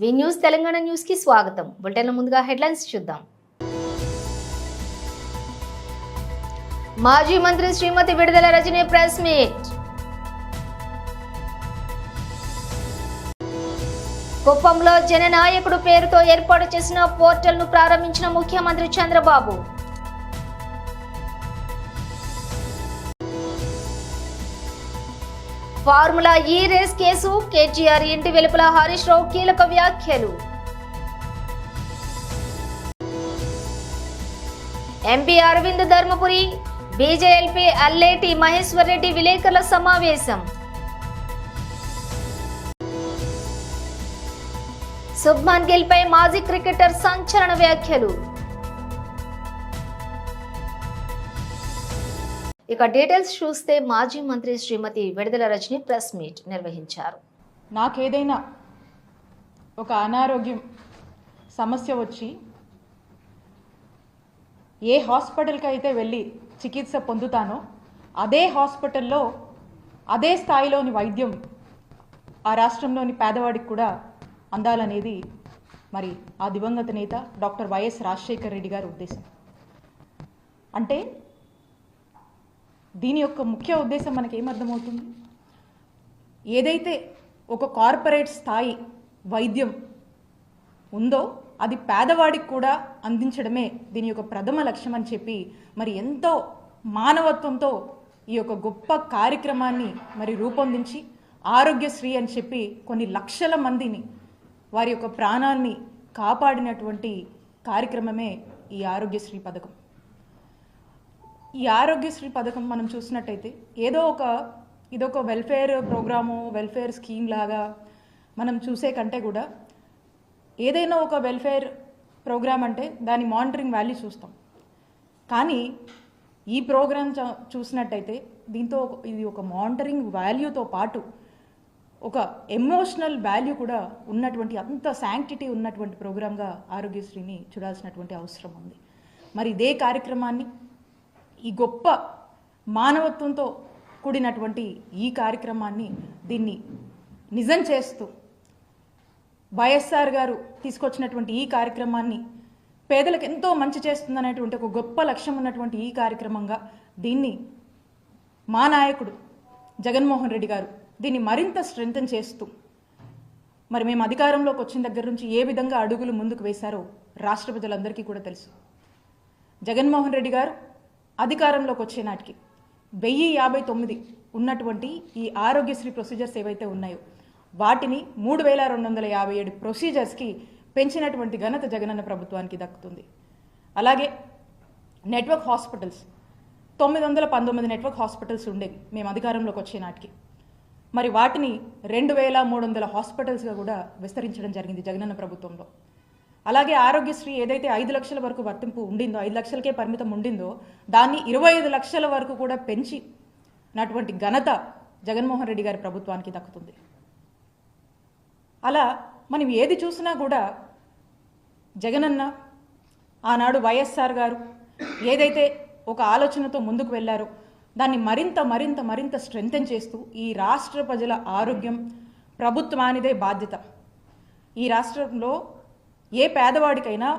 వి news Telangana news కి స్వాగతం. Bulletin ముందుగా హెడ్లైన్స్ చూద్దాం. మాజీ మంత్రి శ్రీమతి విడుదల రజని ప్రెస్ మీట్. కుప్పంలో జననాయకుడు పేరుతో ఏర్పాటు చేసిన పోర్టల్ ను ప్రారంభించిన ముఖ్యమంత్రి చంద్రబాబు. ఫార్ములా ఈ రేస్ కేసు, కేటీఆర్ ఇంటి వెలుపల హరీష్ రావు కీలక వ్యాఖ్యలు. ఎంపీ అరవింద్ ధర్మపురి, బీజేఎల్పీ అల్లేటి మహేశ్వర్ రెడ్డి విలేకరుల సమావేశం. శుభ్మన్ గిల్ పై మాజీ క్రికెటర్ సంచలన వ్యాఖ్యలు. ఇక డీటెయిల్స్ చూస్తే మాజీ మంత్రి శ్రీమతి విడుదల రజని ప్రెస్ మీట్ నిర్వహించారు. నాకేదైనా ఒక అనారోగ్యం సమస్య వచ్చి ఏ హాస్పిటల్కి అయితే వెళ్ళి చికిత్స పొందుతానో అదే హాస్పిటల్లో అదే స్థాయిలోని వైద్యం ఆ రాష్ట్రంలోని పేదవాడికి కూడా అందాలనేది మరి ఆ దివంగత నేత డాక్టర్ వైఎస్ రాజశేఖర్ రెడ్డి గారి ఉద్దేశం. అంటే దీని యొక్క ముఖ్య ఉద్దేశం మనకేమర్థమవుతుంది? ఏదైతే ఒక కార్పొరేట్ స్థాయి వైద్యం ఉందో అది పేదవాడికి కూడా అందించడమే దీని యొక్క ప్రథమ లక్ష్యం అని చెప్పి మరి ఎంతో మానవత్వంతో ఈ యొక్క గొప్ప కార్యక్రమాన్ని మరి రూపొందించి ఆరోగ్యశ్రీ అని చెప్పి కొన్ని లక్షల మందిని వారి యొక్క ప్రాణాన్ని కాపాడినటువంటి కార్యక్రమమే ఈ ఆరోగ్యశ్రీ పథకం. ఈ ఆరోగ్యశ్రీ పథకం మనం చూసినట్టయితే ఇదొక వెల్ఫేర్ ప్రోగ్రాము, వెల్ఫేర్ స్కీమ్ లాగా మనం చూసే కంటే కూడా ఏదైనా ఒక వెల్ఫేర్ ప్రోగ్రామ్ అంటే దాని మానిటరింగ్ వాల్యూ చూస్తాం. కానీ ఈ ప్రోగ్రామ్ చూసినట్టయితే ఇది ఒక మానిటరింగ్ వాల్యూతో పాటు ఒక ఎమోషనల్ వాల్యూ కూడా ఉన్నటువంటి అంత శాంక్టిటీ ఉన్నటువంటి ప్రోగ్రామ్గా ఆరోగ్యశ్రీని చూడాల్సినటువంటి అవసరం ఉంది. మరి ఇదే కార్యక్రమాన్ని ఈ గొప్ప మానవత్వంతో కూడినటువంటి ఈ కార్యక్రమాన్ని దీన్ని నిజం చేస్తూ వైఎస్ఆర్ గారు తీసుకొచ్చినటువంటి ఈ కార్యక్రమాన్ని పేదలకు ఎంతో మంచి చేస్తుందనేటువంటి ఒక గొప్ప లక్ష్యం ఉన్నటువంటి ఈ కార్యక్రమంగా దీన్ని మా నాయకుడు జగన్మోహన్ రెడ్డి గారు దీన్ని మరింత స్ట్రెంథెన్ చేస్తూ మరి మేము అధికారంలోకి వచ్చిన దగ్గర నుంచి ఏ విధంగా అడుగులు ముందుకు వేశారో రాష్ట్ర ప్రజలందరికీ కూడా తెలుసు. జగన్మోహన్ రెడ్డి గారు అధికారంలోకి వచ్చే నాటికి 1059 ఉన్నటువంటి ఈ ఆరోగ్యశ్రీ ప్రొసీజర్స్ ఏవైతే ఉన్నాయో వాటిని 3257 ప్రొసీజర్స్కి పెంచినటువంటి ఘనత జగనన్న ప్రభుత్వానికి దక్కుతుంది. అలాగే నెట్వర్క్ హాస్పిటల్స్ 919 నెట్వర్క్ హాస్పిటల్స్ ఉండేవి మేము అధికారంలోకి వచ్చే నాటికి. మరి వాటిని 2300 హాస్పిటల్స్గా కూడా విస్తరించడం జరిగింది జగనన్న ప్రభుత్వంలో. అలాగే ఆరోగ్యశ్రీ ఏదైతే 5 లక్షల వరకు వర్తింపు ఉండిందో, 5 లక్షలకే పరిమితం ఉండిందో దాన్ని 25 లక్షల వరకు కూడా పెంచినటువంటి ఘనత జగన్మోహన్ రెడ్డి గారి ప్రభుత్వానికి దక్కుతుంది. అలా మనం ఏది చూసినా కూడా జగనన్న ఆనాడు వైఎస్ఆర్ గారు ఏదైతే ఒక ఆలోచనతో ముందుకు వెళ్ళారో దాన్ని మరింత మరింత మరింత స్ట్రెంథెన్ చేస్తూ ఈ రాష్ట్ర ప్రజల ఆరోగ్యం ప్రభుత్వానిదే బాధ్యత. ఈ రాష్ట్రంలో ఏ పేదవాడికైనా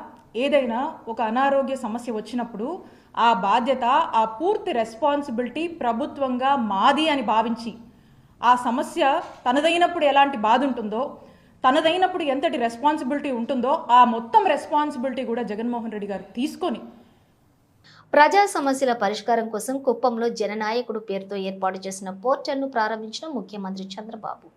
ఏదైనా ఒక అనారోగ్య సమస్య వచ్చినప్పుడు ఆ బాధ్యత, ఆ పూర్తి రెస్పాన్సిబిలిటీ ప్రభుత్వంగా మాది అని భావించి ఆ సమస్య తనదైనప్పుడు ఎలాంటి బాధ ఉంటుందో, తనదైనప్పుడు ఎంతటి రెస్పాన్సిబిలిటీ ఉంటుందో ఆ మొత్తం రెస్పాన్సిబిలిటీ కూడా జగన్మోహన్ రెడ్డి గారు తీసుకొని ప్రజా సమస్యల పరిష్కారం కోసం కుప్పంలో జననాయకుడు పేరుతో ఏర్పాటు చేసిన పోర్టల్ ను ప్రారంభించిన ముఖ్యమంత్రి చంద్రబాబు.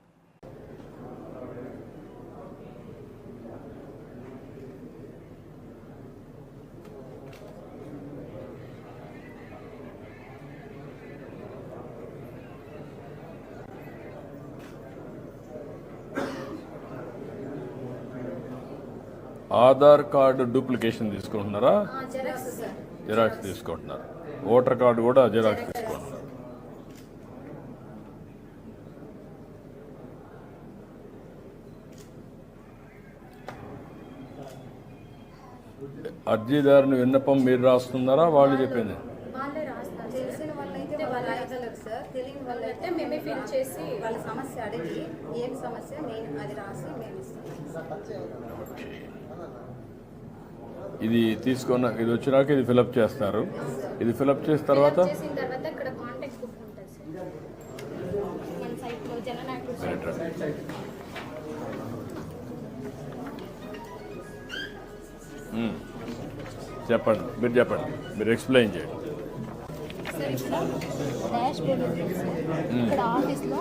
ఆధార్ కార్డు డూప్లికేషన్ తీసుకుంటున్నారా? జిరాక్స్ తీసుకుంటున్నారు. ఓటర్ కార్డు కూడా జిరాక్స్ తీసుకుంటున్నారు. అర్జీదారుని విన్నపం మీరు రాస్తున్నారా, వాళ్ళు చెప్పింది? తెలియని వాళ్ళైతే మేమే ఫిల్ చేసి వాళ్ళ సమస్య అడిగి ఏం సమస్య నేను అది రాసి మేము ఇస్తాం. ఇది తీసుకున్న ఇది వచ్చినాక ఇది ఫిలప్ చేస్తారు. ఇది ఫిలప్ చేసిన తర్వాత చేసిన తర్వాత ఇక్కడ కాంటాక్ట్ బుక్ ఉంటుంది సార్ మన సైట్లో జననాయకుడు సైట్. చెప్పండి, మీరు ఎక్స్ప్లెయిన్ చేయండి. సార్ ఇక్కడ డాష్ బోర్డ్ ఉంటుంది సార్. ఇక్కడ ఆఫీస్లో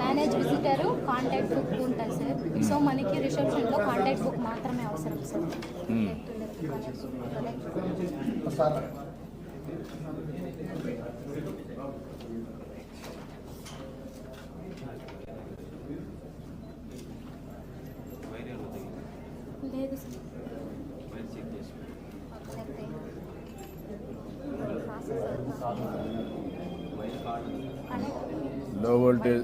మేనేజ్ విజిటర్ కాంటాక్ట్ బుక్ ఉంటుంది సార్. సో మనకి రిసెప్షన్లో కాంటాక్ట్ బుక్ మాత్రమే అవసరం సార్. లేదు సార్. లో వోల్టేజ్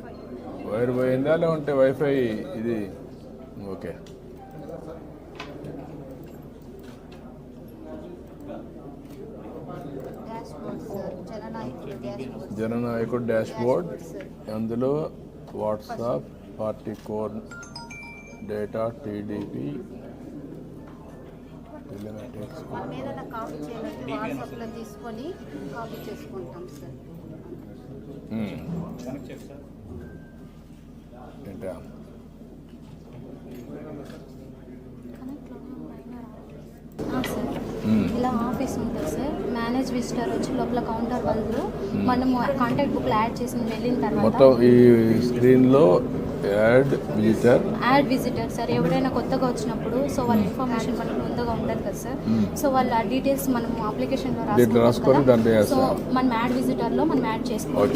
వైర్ పోయిందా లేకుంటే వైఫై ఇది ఓకే. జననాయకుడు డాష్ బోర్డ్, అందులో WhatsApp, party core data, TDP, మనం ఏదైనా కాపీ చేయాలంటే వాట్సాప్లో తీసుకొని కాపీ చేసుకుంటాం సార్. ఏంటా ఇలా ఆఫీస్ ఉంటుంది సార్. మేనేజ్ విజిటర్ వచ్చి లోపల కౌంటర్ వాళ్ళు మనము కాంటాక్ట్ బుక్లో యాడ్ చేసి వెళ్ళిన తర్వాత మొత్తం ఈ స్క్రీన్లో యాడ్ విజిటర్ సార్. ఎవరైనా కొత్తగా వచ్చినప్పుడు సో వాళ్ళ ఇన్ఫర్మేషన్ మనకు ముందుగా ఉంటుంది కదా సార్. సో వాళ్ళ డీటెయిల్స్ మనం అప్లికేషన్లో రాసుకొని సో మనం యాడ్ విజిటర్లో మనం యాడ్ చేసుకోవాలి.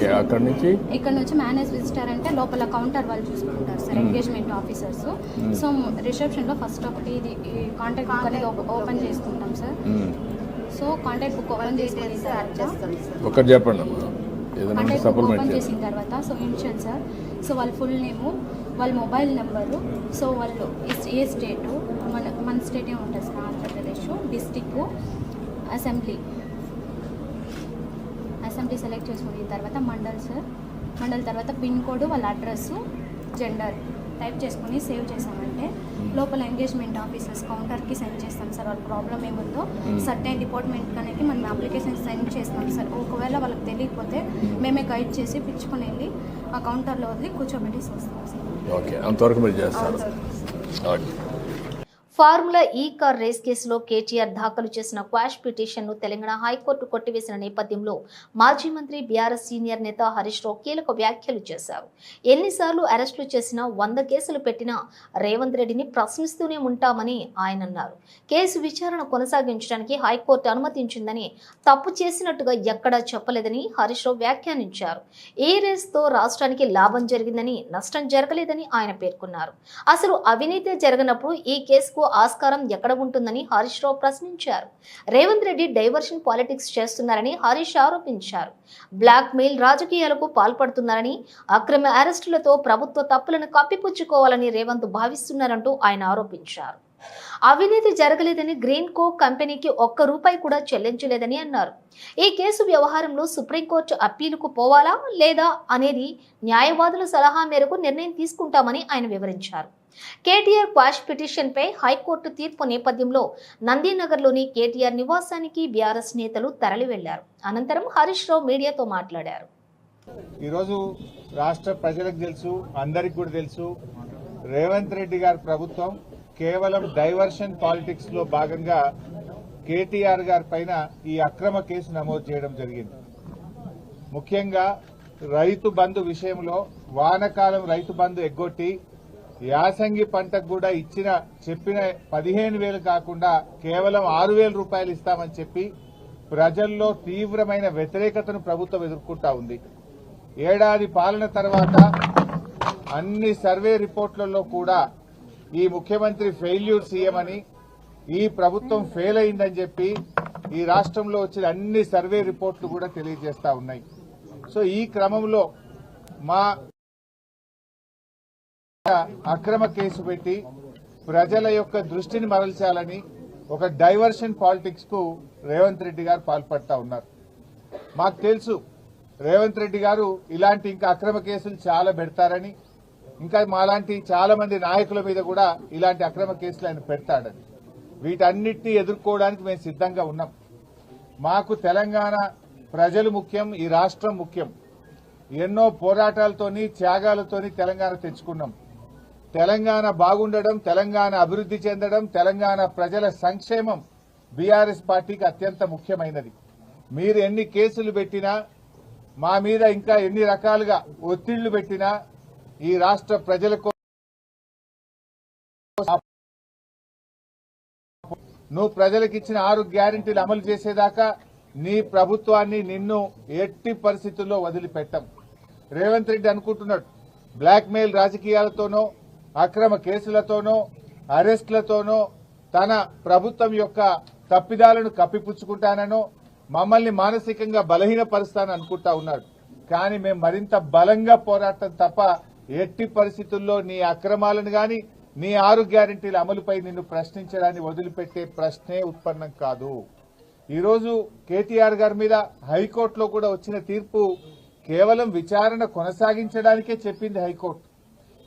ఇక్కడ నుంచి మేనేజ్ విజిటర్ అంటే లోపల కౌంటర్ వాళ్ళు చూసుకుంటారు సార్, ఎంగేజ్మెంట్ ఆఫీసర్స్. సో రిసెప్షన్లో ఫస్ట్ ఒకటి ఇది కాంటాక్ట్ బుక్ అనేది ఓపెన్ చేసుకుంటాం sir. So contact book open చేసుకుని ఒకటి చెప్పండి. కాంటాక్ట్ బుక్ ఓపెన్ చేసిన తర్వాత సో ఇనిషియల్ సార్. సో వాళ్ళ ఫుల్ నేము, వాళ్ళ మొబైల్ నెంబరు, సో వాళ్ళు ఏ స్టేటు, మన స్టేట్ ఏముంటుంది sir, Andhra Pradesh, district, assembly select చేసుకున్న తర్వాత మండల్ సార్. మండల్ తర్వాత పిన్ కోడ్, వాళ్ళ అడ్రస్, జెండర్ టైప్ చేసుకుని సేవ్ చేసామంటే లోపల ఎంగేజ్మెంట్ ఆఫీసర్స్ కౌంటర్కి సెండ్ చేస్తాం సార్. వాళ్ళ ప్రాబ్లం ఏముందో సర్టెన్ డిపార్ట్మెంట్ అనేది మనం అప్లికేషన్ సెండ్ చేస్తాం సార్. ఒకవేళ వాళ్ళకి తెలియకపోతే మేమే గైడ్ చేసి పిచ్చుకొని వెళ్ళి ఆ కౌంటర్లో వదిలి కూర్చోబెట్టేసి వస్తాం సార్. ఓకే, అంతవరకు మీరు చేస్తారు. ఫార్ములా ఈ కార్ రేస్ కేసులో కేటీఆర్ దాఖలు చేసిన క్వాష్ పిటిషన్ను తెలంగాణ హైకోర్టు కొట్టివేసిన నేపథ్యంలో మాజీ మంత్రి బీఆర్ఎస్ సీనియర్ నేత హరీష్ రావు కీలక వ్యాఖ్యలు చేశారు. ఎన్నిసార్లు అరెస్టులు చేసినా 100 కేసులు పెట్టినా రేవంత్ రెడ్డిని ప్రశ్నిస్తూనే ఉంటామని ఆయన అన్నారు. కేసు విచారణ కొనసాగించడానికి హైకోర్టు అనుమతించిందని, తప్పు చేసినట్టుగా ఎక్కడా చెప్పలేదని హరీష్ రావు వ్యాఖ్యానించారు. ఈ రేస్తో రాష్ట్రానికి లాభం జరిగిందని, నష్టం జరగలేదని ఆయన పేర్కొన్నారు. అసలు అవినీతి జరగనప్పుడు ఈ కేసుకు ఆస్కారం ఎక్కడ ఉంటుందని హరీష్ రావు ప్రశ్నించారు. రేవంత్ రెడ్డి డైవర్షన్ పాలిటిక్స్ చేస్తున్నారని హరీష్ ఆరోపించారు. బ్లాక్ మెయిల్ రాజకీయాలకు పాల్పడుతున్నారని, అక్రమ అరెస్టులతో ప్రభుత్వ తప్పులను కప్పిపుచ్చుకోవాలని రేవంత్ భావిస్తున్నారంటూ ఆయన ఆరోపించారు. అవినీతి జరగలేదని, గ్రీన్ కో కంపెనీకి ₹1 కూడా చెల్లించలేదని అన్నారు. ఈ కేసు వ్యవహారంలో సుప్రీంకోర్టు అప్పీలుకు పోవాలా లేదా అనేది న్యాయవాదుల సలహా మేరకు నిర్ణయం తీసుకుంటామని ఆయన వివరించారు. కేటీఆర్ క్వాష్ పిటిషన్ పై హైకోర్టు తీర్పు నేపథ్యంలో నందీనగర్లోని కేటీఆర్ నివాసానికి బీఆర్ఎస్ నేతలు తరలి వెళ్లారు. అనంతరం హరీష్ రావు మీడియాతో మాట్లాడారు. ఈరోజు రాష్ట్ర ప్రజలకు తెలుసు, అందరికి కూడా తెలుసు, రేవంత్ రెడ్డి గారి ప్రభుత్వం కేవలం డైవర్షన్ పాలిటిక్స్ లో భాగంగా కేటీఆర్ గారి పైన ఈ అక్రమ కేసు నమోదు చేయడం జరిగింది. ముఖ్యంగా రైతు బంధు విషయంలో వానకాలం రైతు బంధు ఎగ్గొట్టి యాసంగి పంటకు కూడా చెప్పిన 15,000 కాకుండా కేవలం 6,000 రూపాయలు ఇస్తామని చెప్పి ప్రజల్లో తీవ్రమైన వ్యతిరేకతను ప్రభుత్వం ఎదుర్కొంటా ఉంది. ఏడాది పాలన తర్వాత అన్ని సర్వే రిపోర్ట్లలో కూడా ఈ ముఖ్యమంత్రి ఫెయిల్యూర్ సీఎం అని, ఈ ప్రభుత్వం ఫెయిల్ అయిందని చెప్పి ఈ రాష్ట్రంలో వచ్చిన అన్ని సర్వే రిపోర్ట్లు కూడా తెలియజేస్తా ఉన్నాయి. సో ఈ క్రమంలో మా అక్రమ కేసు పెట్టి ప్రజల యొక్క దృష్టిని మరల్చాలని ఒక డైవర్షన్ పాలిటిక్స్ కు రేవంత్ రెడ్డి గారు పాల్పడతా ఉన్నారు. మాకు తెలుసు రేవంత్ రెడ్డి గారు ఇలాంటి ఇంకా అక్రమ కేసులు చాలా పెడతారని, ఇంకా మాలాంటి చాలా మంది నాయకుల మీద కూడా ఇలాంటి అక్రమ కేసులు ఆయన పెడతాడని. వీటన్నిటిని ఎదుర్కోవడానికి మేము సిద్ధంగా ఉన్నాం. మాకు తెలంగాణ ప్రజలు ముఖ్యం, ఈ రాష్ట్రం ముఖ్యం. ఎన్నో పోరాటాలతోని త్యాగాలతోని తెలంగాణ తెచ్చుకున్నాం. తెలంగాణ బాగుండడం, తెలంగాణ అభివృద్ధి చెందడం, తెలంగాణ ప్రజల సంక్షేమం బీఆర్ఎస్ పార్టీకి అత్యంత ముఖ్యమైనది. మీరు ఎన్ని కేసులు పెట్టినా, మా మీద ఇంకా ఎన్ని రకాలుగా ఒత్తిళ్లు పెట్టినా, ఈ రాష్ట్ర ప్రజలకు నువ్వు ప్రజలకు ఇచ్చిన 6 గ్యారెంటీలు అమలు చేసేదాకా నీ ప్రభుత్వాన్ని నిన్ను ఎట్టి పరిస్థితుల్లో వదిలిపెట్టం. రేవంత్ రెడ్డి అనుకుంటున్నాడు బ్లాక్మెయిల్ రాజకీయాలతోనో, అక్రమ కేసులతోనో, అరెస్టులతోనో తన ప్రభుత్వం యొక్క తప్పిదాలను కప్పిపుచ్చుకుంటానో, మమ్మల్ని మానసికంగా బలహీనపరుస్తానని అనుకుంటా ఉన్నాడు. కానీ మేము మరింత బలంగా పోరాటం తప్ప ఎట్టి పరిస్థితుల్లో నీ అక్రమాలను గాని, నీ 6 గ్యారెంటీల అమలుపై నిన్ను ప్రశ్నించడాన్ని వదిలిపెట్టే ప్రశ్నే ఉత్పన్నం కాదు. ఈరోజు కేటీఆర్ గారి మీద హైకోర్టులో కూడా వచ్చిన తీర్పు కేవలం విచారణ కొనసాగించడానికే చెప్పింది హైకోర్టు.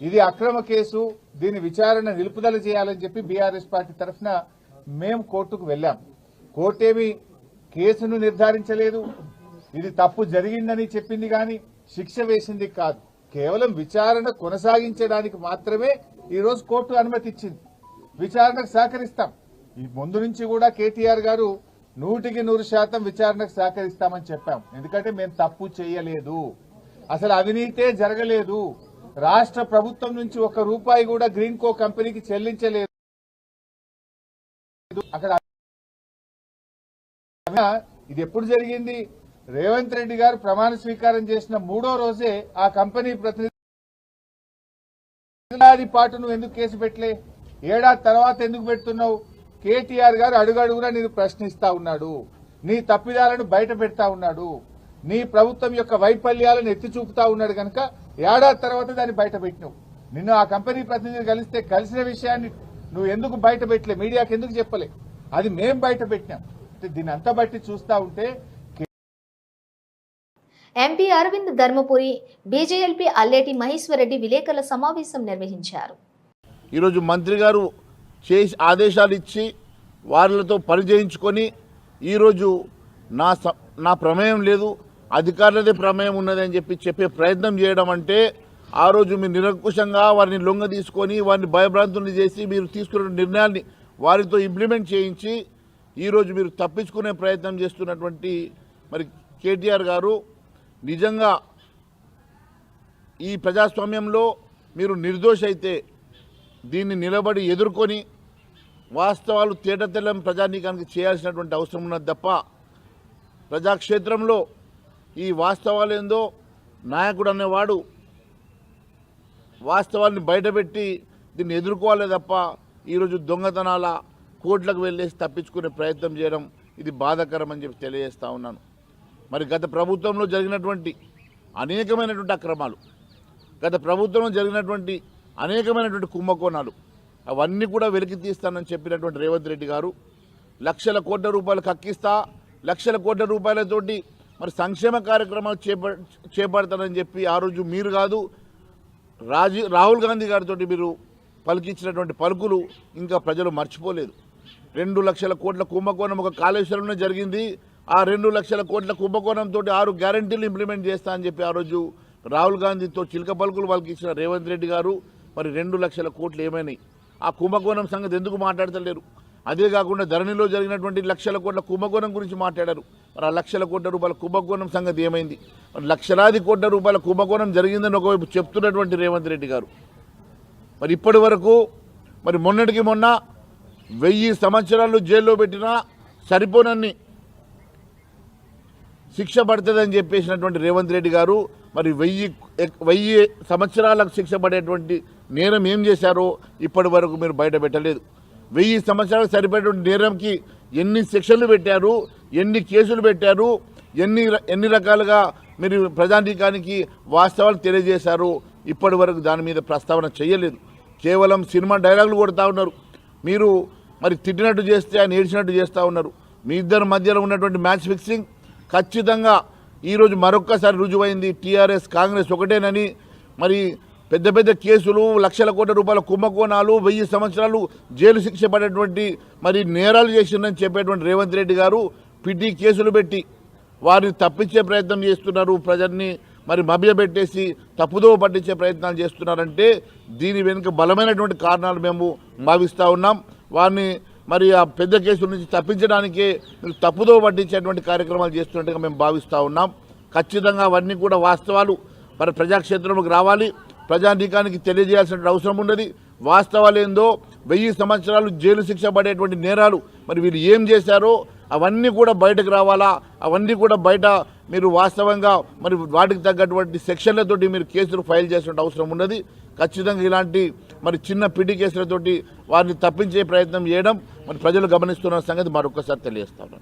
ఇది అక్రమ కేసు, దీని విచారణ నిలుపుదల చేయాలని చెప్పి బీఆర్ఎస్ పార్టీ తరఫున మేము కోర్టుకు వెళ్లాం. కోర్టేమి కేసును నిర్ధారించలేదు, ఇది తప్పు జరిగిందని చెప్పింది గాని శిక్ష వేసింది కాదు. కేవలం విచారణ కొనసాగించడానికి మాత్రమే ఈరోజు కోర్టు అనుమతి ఇచ్చింది. విచారణకు సహకరిస్తాం. ఈ ముందు నుంచి కూడా కేటీఆర్ గారు 100% విచారణకు సహకరిస్తామని చెప్పాం. ఎందుకంటే మేము తప్పు చేయలేదు, అసలు అవినీతే జరగలేదు, రాష్ట్ర ప్రభుత్వం నుంచి 1 రూపాయి కూడా గ్రీన్ కో కంపెనీకి చెల్లించలేదు. అక్కడ ఇది ఎప్పుడు జరిగింది? రేవంత్ రెడ్డి గారు ప్రమాణ స్వీకారం చేసిన 3వ రోజే ఆ కంపెనీ ప్రతినిధి ఏడాది పాటు నువ్వు ఎందుకు కేసు పెట్టలే, ఏడాది తర్వాత ఎందుకు పెడుతున్నావు? కేటీఆర్ గారు అడుగడుగునా నేను ప్రశ్నిస్తా ఉన్నాడు, నీ తప్పిదాలను బయట పెడతా ఉన్నాడు, నీ ప్రభుత్వం యొక్క వైఫల్యాలను ఎత్తి చూపుతా ఉన్నాడు కనుక ఏడాది తర్వాత దాన్ని బయట పెట్టినావు. నిన్ను ఆ కంపెనీ ప్రతినిధి కలిసిన విషయాన్ని నువ్వు ఎందుకు బయట పెట్టలే, మీడియాకి ఎందుకు చెప్పలే? అది మేం బయట పెట్టినాం. దీన్ని అంతా బట్టి చూస్తా ఉంటే ఎంపీ అరవింద్ ధర్మపురి, బీజేఎల్పీ అల్లేటి మహేశ్వరరెడ్డి విలేకరుల సమావేశం నిర్వహించారు. ఈరోజు మంత్రి గారు చేసి ఆదేశాలు ఇచ్చి వారితో పని చేయించుకొని ఈరోజు నా ప్రమేయం లేదు, అధికారులదే ప్రమేయం ఉన్నదని చెప్పే ప్రయత్నం చేయడం అంటే, ఆ రోజు మీరు నిరంకుశంగా వారిని లొంగ తీసుకొని వారిని భయభ్రాంతుల్ని చేసి మీరు తీసుకున్న నిర్ణయాన్ని వారితో ఇంప్లిమెంట్ చేయించి ఈరోజు మీరు తప్పించుకునే ప్రయత్నం చేస్తున్నటువంటి మరి కేటీఆర్ గారు, నిజంగా ఈ ప్రజాస్వామ్యంలో మీరు నిర్దోషి అయితే దీన్ని నిలబడి ఎదుర్కొని వాస్తవాలు తేటతెల్లం ప్రజానీకానికి చేయాల్సినటువంటి అవసరం ఉన్నది తప్ప, ప్రజాక్షేత్రంలో ఈ వాస్తవాలు ఏందో నాయకుడు అనేవాడు వాస్తవాన్ని బయటపెట్టి దీన్ని ఎదుర్కోవాలి తప్ప ఈరోజు దొంగతనాల కోట్లకు వెళ్ళేసి తప్పించుకునే ప్రయత్నం చేయడం ఇది బాధాకరం అని చెప్పి తెలియజేస్తా ఉన్నాను. మరి గత ప్రభుత్వంలో జరిగినటువంటి అనేకమైనటువంటి అక్రమాలు, గత ప్రభుత్వంలో జరిగినటువంటి అనేకమైనటువంటి కుంభకోణాలు అవన్నీ కూడా వెలికి తీస్తానని చెప్పినటువంటి రేవంత్ రెడ్డి గారు లక్షల కోట్ల రూపాయలు కక్కిస్తా, లక్షల కోట్ల రూపాయలతోటి మరి సంక్షేమ కార్యక్రమాలు చేపడతానని చెప్పి ఆ రోజు మీరు కాదు రాహుల్ గాంధీ గారితో మీరు పలికించినటువంటి పలుకులు ఇంకా ప్రజలు మర్చిపోలేదు. 2 లక్షల కోట్ల కుంభకోణం ఒక కాళేశ్వరంలో జరిగింది. ఆ 2 లక్షల కోట్ల కుంభకోణంతో 6 గ్యారెంటీలు ఇంప్లిమెంట్ చేస్తా అని చెప్పి ఆ రోజు రాహుల్ గాంధీతో చిలక పలుకులు పలికించిన రేవంత్ రెడ్డి గారు మరి 2 లక్షల కోట్లు ఏమైనాయి? ఆ కుంభకోణం సంగతి ఎందుకు మాట్లాడతలేరు? అదే కాకుండా ధరణిలో జరిగినటువంటి లక్షల కోట్ల కుంభకోణం గురించి మాట్లాడారు. మరి ఆ లక్షల కోట్ల రూపాయల కుంభకోణం సంగతి ఏమైంది? మరి లక్షలాది కోట్ల రూపాయల కుంభకోణం జరిగిందని ఒకవైపు చెప్తున్నటువంటి రేవంత్ రెడ్డి గారు మరి ఇప్పటి వరకు మరి మొన్నటికి మొన్న 1000 సంవత్సరాలు జైల్లో పెట్టినా సరిపోనన్ని శిక్ష పడుతుందని చెప్పేసినటువంటి రేవంత్ రెడ్డి గారు మరి 1000 సంవత్సరాలకు శిక్ష పడేటువంటి నేరం ఏం చేశారో ఇప్పటి వరకు మీరు బయట పెట్టలేదు. 1000 సంవత్సరాలకు సరిపడేటువంటి నేరంకి ఎన్ని శిక్షలు పెట్టారు, ఎన్ని కేసులు పెట్టారు, ఎన్ని రకాలుగా మీరు ప్రజానీకానికి వాస్తవాలు తెలియజేశారు, ఇప్పటి వరకు దాని మీద ప్రస్తావన చేయలేదు. కేవలం సినిమా డైలాగులు కొడతా ఉన్నారు. మీరు మరి తిట్టినట్టు చేస్తే ఆయన ఏడ్చినట్టు చేస్తూ ఉన్నారు. మీ ఇద్దరి మధ్యలో ఉన్నటువంటి మ్యాచ్ ఫిక్సింగ్ ఖచ్చితంగా ఈరోజు మరొక్కసారి రుజువైంది. టీఆర్ఎస్ కాంగ్రెస్ ఒకటేనని మరి పెద్ద పెద్ద కేసులు, లక్షల కోట్ల రూపాయల కుంభకోణాలు, 1000 సంవత్సరాలు జైలు శిక్ష పడేటువంటి మరి నేరాలు చేసిందని చెప్పేటువంటి రేవంత్ రెడ్డి గారు పిటి కేసులు పెట్టి వారిని తప్పించే ప్రయత్నం చేస్తున్నారు. ప్రజల్ని మరి మభ్యపెట్టేసి తప్పుదోవ పట్టించే ప్రయత్నాలు చేస్తున్నారంటే దీని వెనుక బలమైనటువంటి కారణాలు మేము భావిస్తూ ఉన్నాం. వారిని మరి ఆ పెద్ద కేసుల నుంచి తప్పించడానికే మీరు తప్పుదోవ పట్టించేటువంటి కార్యక్రమాలు చేస్తున్నట్టుగా మేము భావిస్తూ ఉన్నాం. ఖచ్చితంగా అవన్నీ కూడా వాస్తవాలు మరి ప్రజాక్షేత్రంలోకి రావాలి, ప్రజానీకానికి తెలియజేయాల్సిన అవసరం ఉన్నది. వాస్తవాలు ఏందో 1000 సంవత్సరాలు జైలు శిక్ష పడేటువంటి నేరాలు మరి వీళ్ళు ఏం చేశారో అవన్నీ కూడా బయటకు రావాలా. అవన్నీ కూడా బయట మీరు వాస్తవంగా మరి వాటికి తగ్గటువంటి సెక్షన్లతోటి మీరు కేసులు ఫైల్ చేసిన అవసరం ఉన్నది. ఖచ్చితంగా ఇలాంటి మరి చిన్న పిటి కేసులతోటి వారిని తప్పించే ప్రయత్నం చేయడం మరి ప్రజలు గమనిస్తున్న సంగతి మరొకసారి తెలియజేస్తాను.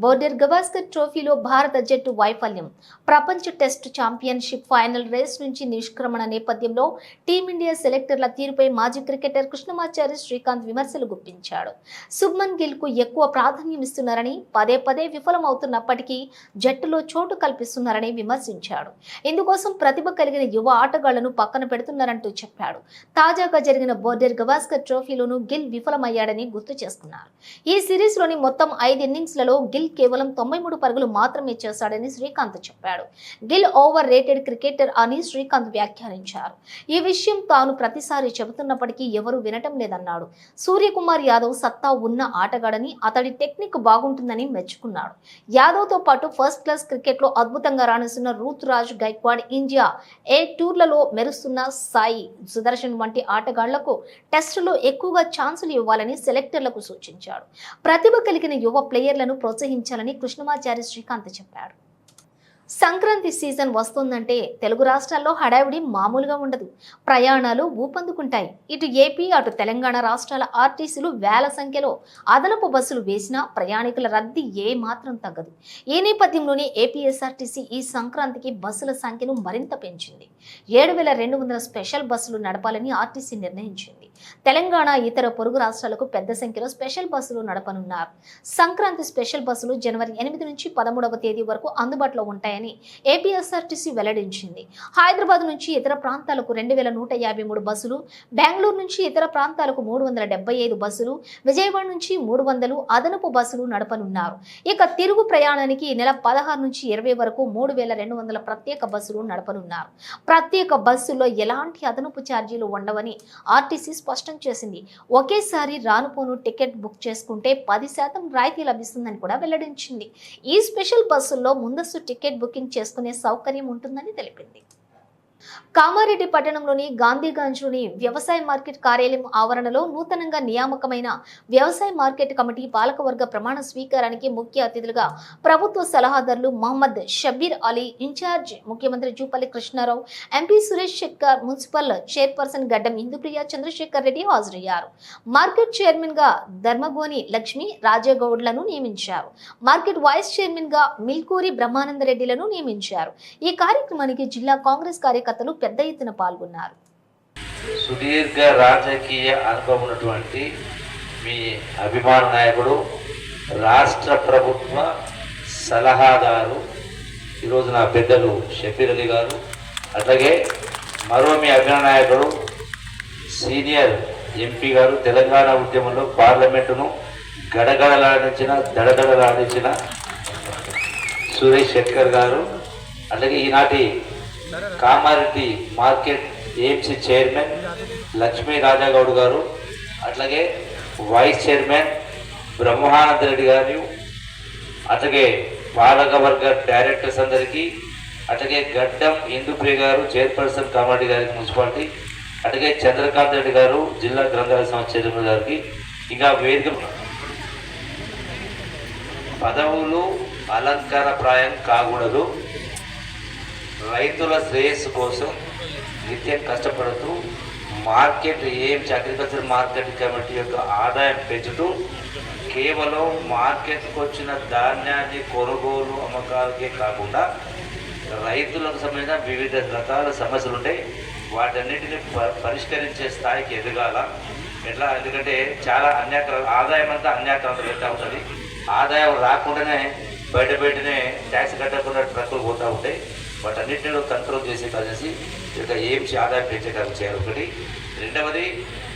బోర్డర్ గవాస్కర్ ట్రోఫీలో భారత జట్టు వైఫల్యం. ప్రపంచ టెస్ట్ ఛాంపియన్షిప్ ఫైనల్ రేస్ నుంచి నిష్క్రమణ నేపథ్యంలో టీమిండియా సెలెక్టర్ల తీరుపై మాజీ క్రికెటర్ కృష్ణమాచారి శ్రీకాంత్ విమర్శలు గుప్పించాడు. శుభ్మన్ గిల్ కు ఎక్కువ ప్రాధాన్యం ఇస్తున్నారని, పదే పదే విఫలమవుతున్నప్పటికీ జట్టులో చోటు కల్పిస్తున్నారని విమర్శించాడు. ఇందుకోసం ప్రతిభ కలిగిన యువ ఆటగాళ్లను పక్కన పెడుతున్నారంటూ చెప్పాడు. తాజాగా జరిగిన బోర్డర్ గవాస్కర్ ట్రోఫీలోనూ గిల్ విఫలమయ్యాడని గుర్తు చేసుకున్నారు. ఈ సిరీస్ లోని మొత్తం 5 ఇన్నింగ్స్లలో గిల్ కేవలం 93 పరుగులు మాత్రమే చేశాడని శ్రీకాంత్ చెప్పాడు. గిల్ ఓవర్ రేటెడ్ క్రికెటర్ అని శ్రీకాంత్ వ్యాఖ్యానించారు. ఈ విషయం తాను ప్రతిసారి చెబుతున్నప్పటికీ ఎవరూ వినటం లేదన్నాడు. సూర్యకుమార్ యాదవ్ సత్తా ఉన్న ఆటగాడని, అతడి టెక్నిక్ బాగుంటుందని మెచ్చుకున్నాడు. యాదవ్ తో పాటు ఫస్ట్ క్లాస్ క్రికెట్ లో అద్భుతంగా రాణిస్తున్న రుతురాజ్ గైక్వాడ్, ఇండియా ఏ టూర్లలో మెరుస్తున్న సాయి సుదర్శన్ వంటి ఆటగాళ్లకు టెస్టులో ఎక్కువగా ఛాన్సులు ఇవ్వాలని సెలెక్టర్లకు సూచించాడు. ప్రతిభ కలిగిన యువ ప్లేయర్లను ప్రోత్సహించాలని కృష్ణమాచారి శ్రీకాంత్ చెప్పాడు. సంక్రాంతి సీజన్ వస్తుందంటే తెలుగు రాష్ట్రాల్లో హడావిడి మామూలుగా ఉండదు. ప్రయాణాలు ఊపందుకుంటాయి. ఇటు ఏపీ అటు తెలంగాణ రాష్ట్రాల ఆర్టీసీలు వేల సంఖ్యలో అదనపు బస్సులు వేసినా ప్రయాణికుల రద్దీ ఏ మాత్రం తగ్గదు. ఈ నేపథ్యంలోనే ఏపీఎస్ఆర్టీసీ ఈ సంక్రాంతికి బస్సుల సంఖ్యను మరింత పెంచింది. 7,200 స్పెషల్ బస్సులు నడపాలని ఆర్టీసీ నిర్ణయించింది. తెలంగాణ ఇతర పొరుగు రాష్ట్రాలకు పెద్ద సంఖ్యలో స్పెషల్ బస్సులు నడపనున్నారు. సంక్రాంతి స్పెషల్ బస్సులు జనవరి 8 నుంచి 13వ తేదీ వరకు అందుబాటులో ఉంటాయని ఏపీఎస్ఆర్టీసీ వెల్లడించింది. హైదరాబాద్ నుంచి ఇతర ప్రాంతాలకు 2,153 బస్సులు, బెంగళూరు నుంచి ఇతర ప్రాంతాలకు 375 బస్సులు, విజయవాడ నుంచి 300 అదనపు బస్సులు నడపనున్నారు. ఇక తిరుగు ప్రయాణానికి ఈ నెల 16 నుంచి 20 వరకు 3,200 ప్రత్యేక బస్సులు నడపనున్నారు. ప్రత్యేక బస్సుల్లో ఎలాంటి అదనపు ఛార్జీలు ఉండవని ఆర్టీసీ స్పష్టం చేసింది. ఒకేసారి రానుపోను టికెట్ బుక్ చేసుకుంటే 10% రాయితీ లభిస్తుందని కూడా వెల్లడించింది. ఈ స్పెషల్ బస్సుల్లో ముందస్తు టికెట్ బుకింగ్ చేసుకునే సౌకర్యం ఉంటుందని తెలిపింది. కామారెడ్డి పట్టణంలోని గాంధీగంజ్లోని వ్యవసాయ మార్కెట్ కార్యాలయం ఆవరణలో నూతనంగా నియామకమైన వ్యవసాయ మార్కెట్ కమిటీ పాలకవర్గ ప్రమాణ స్వీకారానికి ముఖ్య అతిథులుగా ప్రభుత్వ సలహాదారులు మహమ్మద్ షబీర్ అలీ, ఇన్ఛార్జ్ ముఖ్యమంత్రి Jupally Krishna Rao, MP Suresh Shetkar, municipal chairperson Gaddam Indupriya Chandrasekhar Reddy హాజరయ్యారు. మార్కెట్ చైర్మన్ గా ధర్మగోని లక్ష్మి రాజగౌడ్లను నియమించారు. మార్కెట్ వైస్ చైర్మన్ గా మిల్కూరి బ్రహ్మానందరెడ్డిలను నియమించారు. ఈ కార్యక్రమానికి జిల్లా కాంగ్రెస్ కార్యకర్తలు పెద్ద ఎత్తున పాల్గొన్నారు. సుదీర్ఘ రాజకీయ అనుభవం ఉన్నటువంటి మీ అభిమాన నాయకుడు, రాష్ట్ర ప్రభుత్వ సలహాదారు, ఈరోజు నా పెద్దలు షబీర్ అలీ గారు, అట్లాగే మరో మీ అభిమాన నాయకుడు సీనియర్ ఎంపీ గారు, తెలంగాణ ఉద్యమంలో పార్లమెంటును గడగడలాడించిన దడదడలాడించిన సురేష్ శెట్కర్ గారు, అట్లాగే ఈనాటి Kamareddy market AMC chairman Lakshmi Raja Goud గారు, అట్లాగే వైస్ చైర్మన్ బ్రహ్మానంద రెడ్డి గారు, అట్లాగే పాలకవర్గ డైరెక్టర్స్ అందరికీ, అట్లాగే గడ్డం ఇందుప్రియ గారు చైర్పర్సన్ కామారెడ్డి గారికి మున్సిపాలిటీ, అట్లాగే చంద్రకాంత్ రెడ్డి గారు జిల్లా గ్రంథాలయ సంస్థ చైర్మన్ గారికి, ఇంకా వేదిక పదవులు అలంకారప్రాయం కాకూడదు. రైతుల శ్రేయస్సు కోసం నిత్యం కష్టపడుతూ మార్కెట్ అగ్రికల్చర్ మార్కెట్ కమిటీ యొక్క ఆదాయం పెంచుతూ కేవలం మార్కెట్కి వచ్చిన ధాన్యాన్ని కొనుగోలు అమ్మకాలకే కాకుండా రైతులకు సంబంధించిన వివిధ రకాల సమస్యలు ఉంటాయి, వాటన్నిటిని పరిష్కరించే స్థాయికి ఎదగాల. ఎట్లా? ఎందుకంటే చాలా ఆదాయం అంతా అన్యాక్రాంతం వెళ్తూ ఉంటుంది. ఆదాయం రాకుండానే బయటనే ట్యాక్స్ కట్టకుండా ట్రక్కులు పోతూ ఉంటాయి. వాటన్నిటిని కంట్రోల్ చేసి కలిసి ఇక ఏమ్స్ ఆదాయం పెంచేటట్టు చేయాలి ఒకటి. రెండవది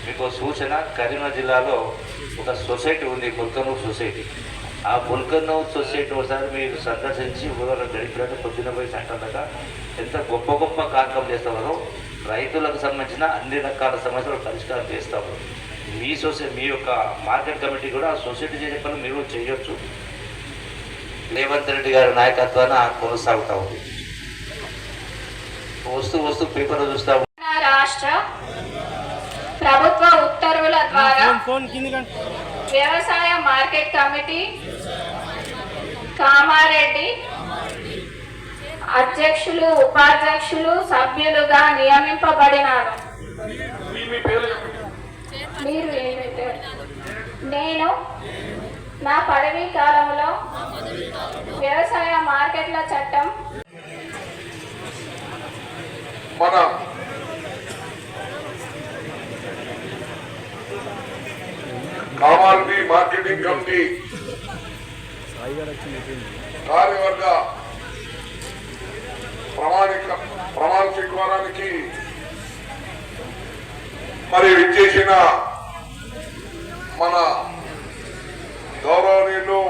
మీకు సూచన, కరీంనగర్ జిల్లాలో ఒక సొసైటీ ఉంది, పుల్కనూర్ సొసైటీ. ఆ పుల్కనూర్ సొసైటీ ఒకసారి మీరు సందర్శించి ఊళ్ళో గడిపినట్టు పొద్దున్న పోయి సంటాక ఎంత గొప్ప గొప్ప కార్యక్రమం చేస్తారో, రైతులకు సంబంధించిన అన్ని రకాల సమస్యలు పరిష్కారం చేస్తాము. మీ యొక్క మార్కెట్ కమిటీ కూడా ఆ సొసైటీ చేసే పనులు మీరు చేయొచ్చు. రేవంత్ రెడ్డి గారి నాయకత్వాన కొనసాగుతూ ఉంది. వస్తూ పేపర్లో చూస్తా రాష్ట్ర ప్రభుత్వ ఉత్తర్వుల ద్వారా వ్యవసాయ మార్కెట్ కమిటీ కామారెడ్డి అధ్యక్షులు, ఉపాధ్యక్షులు, సభ్యులుగా నియమింపబడినారు. మీరు నేను నా పదవీ కాలంలో వ్యవసాయ మార్కెట్ల చట్టం మన కామారెడ్డి మార్కెటింగ్ కమిటీ కార్యవర్గ ప్రమాణ స్వీకారానికి మరి విచ్చేసిన మన గౌరవనీయులు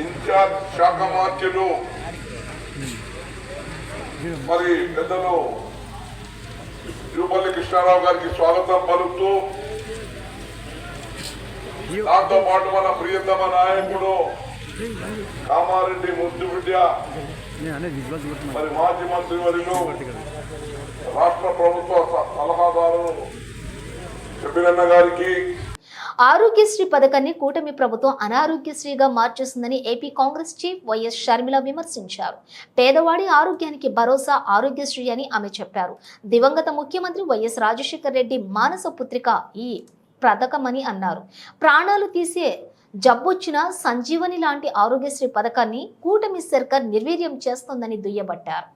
ఇన్ఛార్జ్ శాఖ మార్చులు మరి పెద్దలు తిరుపల్లి కృష్ణారావు గారికి స్వాగతం పలుకుతూ, దాంతో పాటు మన ప్రియతమ నాయకుడు కామారెడ్డి ముద్దు బిడ్డ మరి మాజీ మంత్రి వర్యులు రాష్ట్ర ప్రభుత్వ సలహాదారు చెప్పినన్న గారికి, ఆరోగ్యశ్రీ పథకాన్ని కూటమి ప్రభుత్వం అనారోగ్యశ్రీగా మార్చేస్తుందని AP Congress chief YS Sharmila విమర్శించారు. పేదవాడి ఆరోగ్యానికి భరోసా ఆరోగ్యశ్రీ అని ఆమె చెప్పారు. దివంగత ముఖ్యమంత్రి వైఎస్ రాజశేఖర రెడ్డి మానస పుత్రిక ఈ పథకమని అన్నారు. ప్రాణాలు తీసే జబ్బొచ్చిన సంజీవని లాంటి ఆరోగ్యశ్రీ పథకాన్ని కూటమి సర్కార్ నిర్వీర్యం చేస్తోందని దుయ్యబట్టారు.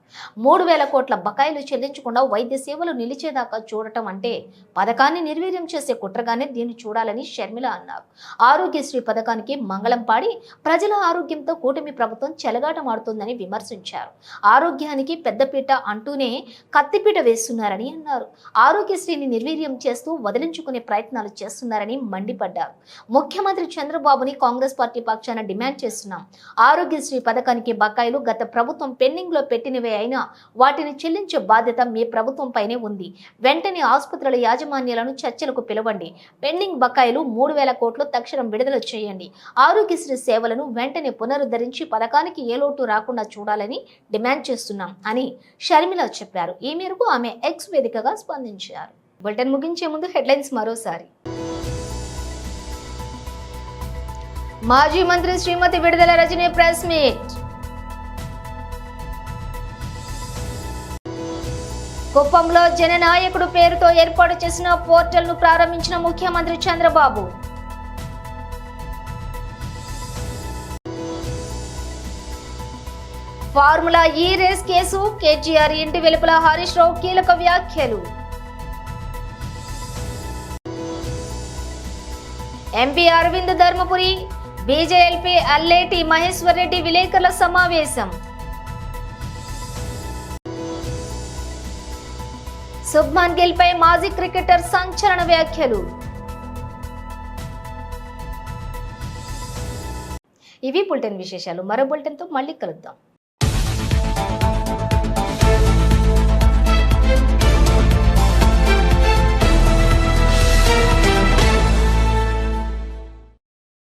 3,000 కోట్ల బకాయిలు చెల్లించకుండా వైద్య సేవలు నిలిచేదాకా చూడటం అంటే పథకాన్ని నిర్వీర్యం చేసే కుట్రగానే దీన్ని చూడాలని షర్మిల అన్నారు. ఆరోగ్యశ్రీ పథకానికి మంగళం పాడి ప్రజల ఆరోగ్యంతో కూటమి ప్రభుత్వం చెలగాటమాడుతోందని విమర్శించారు. ఆరోగ్యానికి పెద్దపీట అంటూనే కత్తిపీట వేస్తున్నారని అన్నారు. ఆరోగ్యశ్రీని నిర్వీర్యం చేస్తూ వదిలించుకునే ప్రయత్నాలు చేస్తున్నారని మండిపడ్డారు. ముఖ్యమంత్రి చంద్రబాబుని కాంగ్రెస్ పార్టీ పక్షాన డిమాండ్ చేస్తున్నాం. ఆరోగ్యశ్రీ పథకానికి బకాయిలు గత ప్రభుత్వం పెండింగ్ లో పెట్టినవే అయినా వాటిని చెల్లించే బాధ్యత మీ ప్రభుత్వంపైనే ఉంది. వెంటనే ఆసుపత్రుల యాజమాన్యాలను చర్చలకు పిలవండి. పెండింగ్ బకాయిలు 3,000 కోట్లు తక్షణం విడుదల చేయండి. ఆరోగ్యశ్రీ సేవలను వెంటనే పునరుద్ధరించి పథకానికి ఏ లోటు రాకుండా చూడాలని డిమాండ్ చేస్తున్నాం అని షర్మిల చెప్పారు. ఈ మేరకు ఆమె ఎక్స్ వేదికగా స్పందించారు. బులెటిన్ ముగించే ముందు హెడ్లైన్స్ మరోసారి. మాజీ మంత్రి శ్రీమతి విడుదల రజనీ ప్రెస్ మీట్. కుప్పంలో జననాయకుడు పేరుతో ఏర్పాటు చేసిన పోర్టల్ ను ప్రారంభించిన ముఖ్యమంత్రి చంద్రబాబు. ఫార్ములా ఈ రేస్ కేసు, కేటీఆర్ ఇంటి వెలుపల హరీష్ రావు కీలక వ్యాఖ్యలు. ఎంపీ అరవింద్ ధర్మపురి, బీజేఎల్పీ అల్లేటి మహేశ్వర్ రెడ్డి విలేకరుల సమావేశం. శుభ్మన్ గిల్ పై మాజీ క్రికెటర్ సంచలన వ్యాఖ్యలు. ఇవి బులెటిన్ విశేషాలు. మరో బులెటిన్తో మళ్ళీ కలుద్దాం.